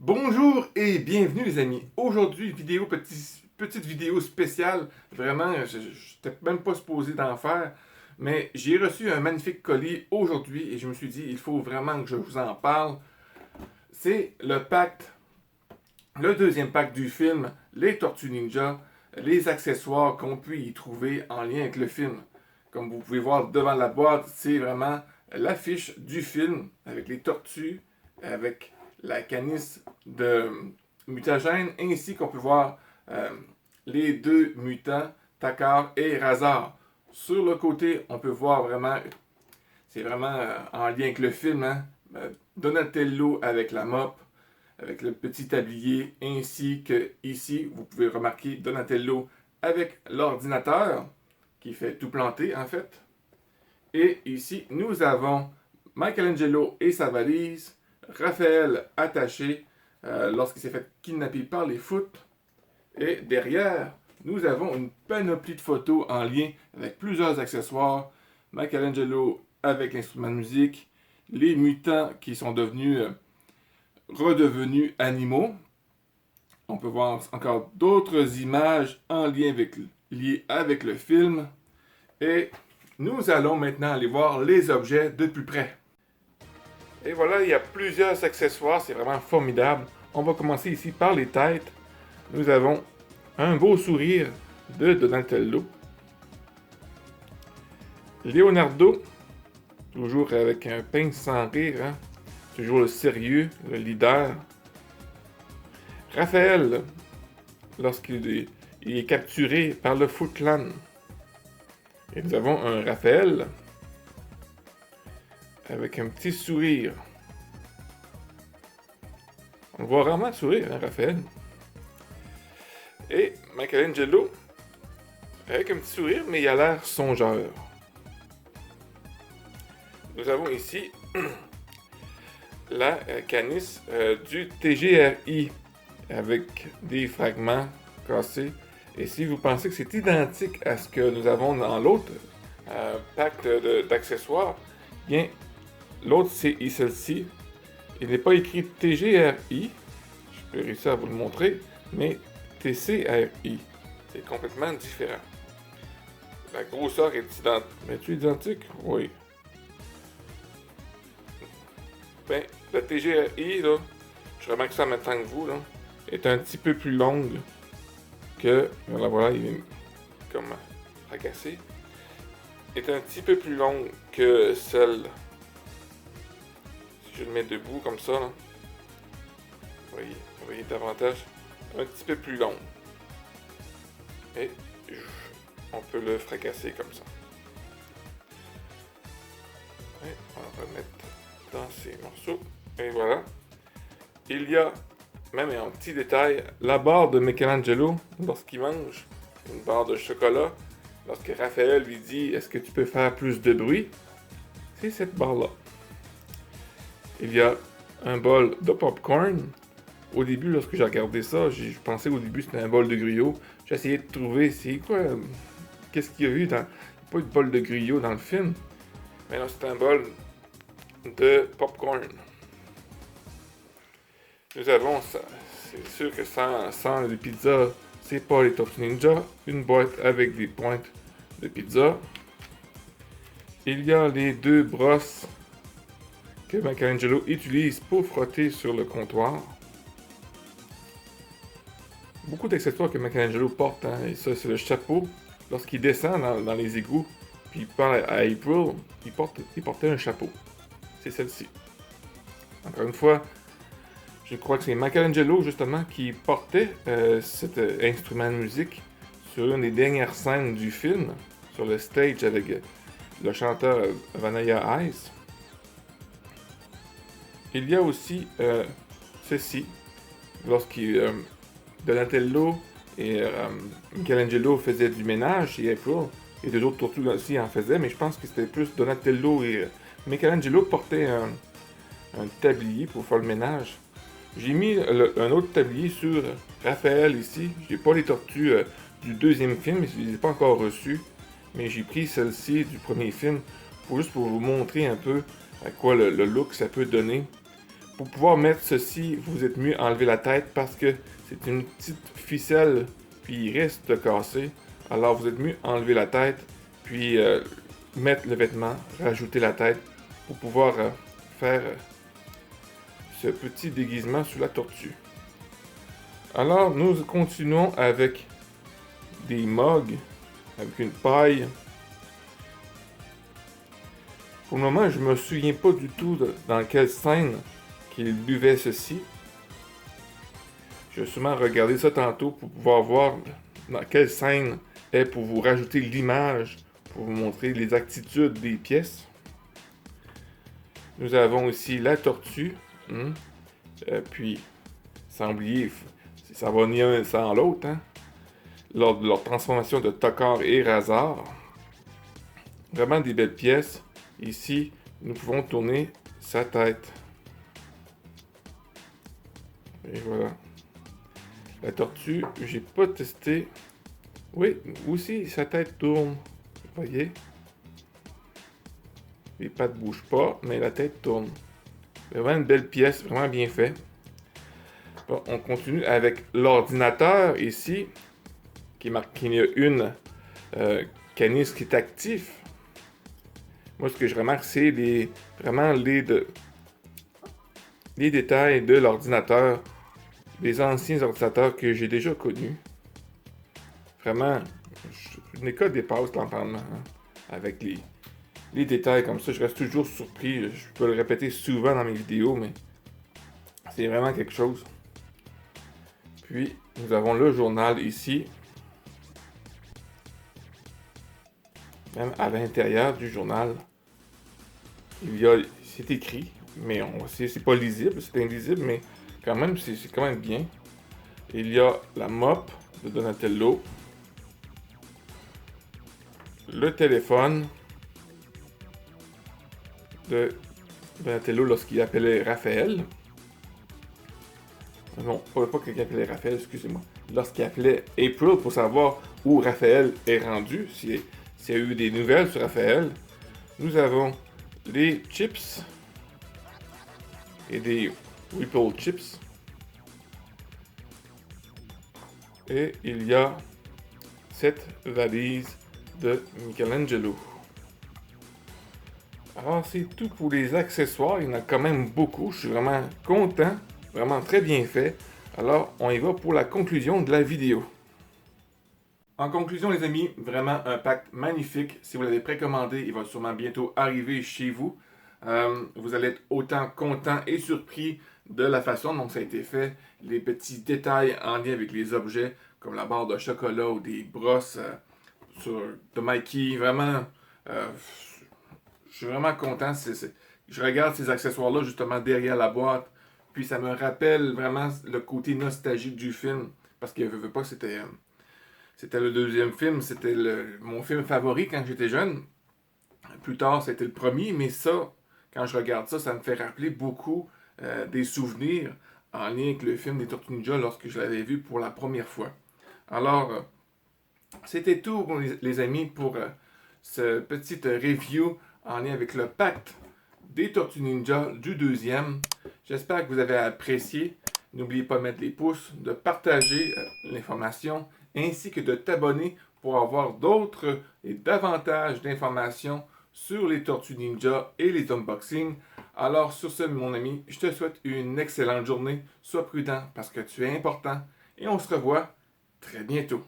Bonjour et bienvenue les amis. Aujourd'hui, petite vidéo spéciale. Vraiment, je n'étais même pas supposé d'en faire, mais j'ai reçu un magnifique colis aujourd'hui et je me suis dit, il faut vraiment que je vous en parle. C'est le deuxième pack du film, Les Tortues Ninja, les accessoires qu'on peut y trouver en lien avec le film. Comme vous pouvez voir devant la boîte, c'est vraiment l'affiche du film avec les tortues, avec la canisse de mutagène, ainsi qu'on peut voir les deux mutants, Takar et Razar. Sur le côté, on peut voir vraiment, c'est vraiment en lien avec le film, hein? Donatello avec la mop, avec le petit tablier, ainsi que ici, vous pouvez remarquer Donatello avec l'ordinateur, qui fait tout planter en fait. Et ici, nous avons Michelangelo et sa valise, Raphaël attaché lorsqu'il s'est fait kidnapper par les foot. Et derrière, nous avons une panoplie de photos en lien avec plusieurs accessoires. Michelangelo avec l'instrument de musique, les mutants qui sont redevenus animaux. On peut voir encore d'autres images en lien liées avec le film. Et nous allons maintenant aller voir les objets de plus près. Et voilà, il y a plusieurs accessoires, c'est vraiment formidable. On va commencer ici par les têtes. Nous avons un beau sourire de Donatello. Leonardo, toujours avec un pince sans rire, hein? Toujours le sérieux, le leader. Raphaël, lorsqu'il est capturé par le Foot Clan. Et nous avons un Raphaël avec un petit sourire. On le voit rarement sourire, hein, Raphaël. Et Michelangelo avec un petit sourire, mais il a l'air songeur. Nous avons ici la canisse du TGRI avec des fragments cassés. Et si vous pensez que c'est identique à ce que nous avons dans l'autre pack d'accessoires, bien, l'autre c'est celle-ci. Il n'est pas écrit TGRI, je peux réussir à vous le montrer, mais TCRI. C'est complètement différent. La grosseur est identique. Mais tu es identique? Oui. Ben, la TGRI, là, je remarque ça en même temps que vous, là, est un petit peu plus longue que, voilà, il est comme agacé, est un petit peu plus longue que celle, si je le mets debout comme ça, là, vous voyez davantage, un petit peu plus long. Et on peut le fracasser comme ça. Et on va mettre dans ces morceaux. Et voilà. Il y a, même en petit détail, la barre de Michelangelo lorsqu'il mange une barre de chocolat. Lorsque Raphaël lui dit « Est-ce que tu peux faire plus de bruit? » C'est cette barre-là. Il y a un bol de popcorn. Au début, lorsque j'ai regardé ça, je pensais au début que c'était un bol de griot. J'ai essayé de trouver c'est quoi, qu'est-ce qu'il y a eu dans... Pas de bol de griot dans le film. Mais non, c'est un bol de popcorn. Nous avons, c'est sûr que sans les pizzas, c'est pas les Tortues Ninja. Une boîte avec des pointes de pizza. Il y a les deux brosses que Michelangelo utilise pour frotter sur le comptoir. Beaucoup d'accessoires que Michelangelo porte, hein, et ça c'est le chapeau. Lorsqu'il descend dans les égouts, puis il parle à April, il portait un chapeau. C'est celle-ci. Encore une fois, je crois que c'est Michelangelo justement qui portait cet instrument de musique sur une des dernières scènes du film, sur le stage avec le chanteur Vanilla Ice. Il y a aussi ceci, lorsqu'il Donatello et Michelangelo faisaient du ménage chez April, et deux autres tortues aussi en faisaient, mais je pense que c'était plus Donatello et Michelangelo portaient un tablier pour faire le ménage. J'ai mis un autre tablier sur Raphaël ici. J'ai pas les tortues du deuxième film, je les ai pas encore reçues, mais j'ai pris celle-ci du premier film juste pour vous montrer un peu à quoi le look ça peut donner. pour pouvoir mettre ceci, vous êtes mieux enlever la tête parce que c'est une petite ficelle, puis il risque de casser. Alors vous êtes mieux enlever la tête, puis mettre le vêtement, rajouter la tête pour pouvoir faire ce petit déguisement sur la tortue. Alors nous continuons avec des mugs, avec une paille. Pour le moment, je me souviens pas du tout dans quelle scène qu'il buvait ceci. Je vais sûrement regarder ça tantôt pour pouvoir voir dans quelle scène est pour vous rajouter l'image, pour vous montrer les attitudes des pièces. Nous avons ici la tortue. Puis, sans oublier, ça va ni un sans l'autre. Lors de leur transformation de Tokar et Razar. Vraiment des belles pièces. Ici, nous pouvons tourner sa tête. Et voilà. La tortue, j'ai pas testé. Oui, aussi sa tête tourne. Vous voyez? Les pattes bougent pas, mais la tête tourne. Vraiment une belle pièce, vraiment bien fait. Bon, on continue avec l'ordinateur ici, qui marque qu'il y a une canisse qui est actif. Moi, ce que je remarque, c'est vraiment les détails de l'ordinateur, des anciens ordinateurs que j'ai déjà connus. Vraiment, je n'ai qu'à dépasse l'entendement, avec les détails comme ça. Je reste toujours surpris. Je peux le répéter souvent dans mes vidéos, mais c'est vraiment quelque chose. Puis, nous avons le journal ici. Même à l'intérieur du journal, c'est écrit, mais c'est pas lisible, c'est invisible, mais quand même, c'est quand même bien. Il y a la mop de Donatello, le téléphone de Donatello lorsqu'il appelait Raphaël. Non, pas qu'il appelait Raphaël, excusez-moi. Lorsqu'il appelait April pour savoir où Raphaël est rendu, s'il y a eu des nouvelles sur Raphaël. Nous avons les chips et des Whipple chips. Et il y a cette valise de Michelangelo. Alors c'est tout pour les accessoires, il y en a quand même beaucoup, je suis vraiment content, vraiment très bien fait. Alors on y va pour la conclusion de la vidéo. En conclusion les amis, vraiment un pack magnifique. Si vous l'avez précommandé, il va sûrement bientôt arriver chez vous. Vous allez être autant content et surpris de la façon dont ça a été fait. Les petits détails en lien avec les objets, comme la barre de chocolat ou des brosses de Mikey. Vraiment, je suis vraiment content. Je regarde ces accessoires-là justement derrière la boîte. Puis ça me rappelle vraiment le côté nostalgique du film. Parce que je veux pas que c'était le deuxième film, c'était mon film favori quand j'étais jeune. Plus tard, c'était le premier, mais ça, quand je regarde ça, ça me fait rappeler beaucoup des souvenirs en lien avec le film des Tortues Ninja lorsque je l'avais vu pour la première fois. Alors, c'était tout les amis pour ce petit review en lien avec le pacte des Tortues Ninja du deuxième. J'espère que vous avez apprécié. N'oubliez pas de mettre les pouces, de partager l'information, ainsi que de t'abonner pour avoir d'autres et davantage d'informations sur les Tortues Ninja et les unboxings. Alors sur ce mon ami, je te souhaite une excellente journée. Sois prudent parce que tu es important et on se revoit très bientôt.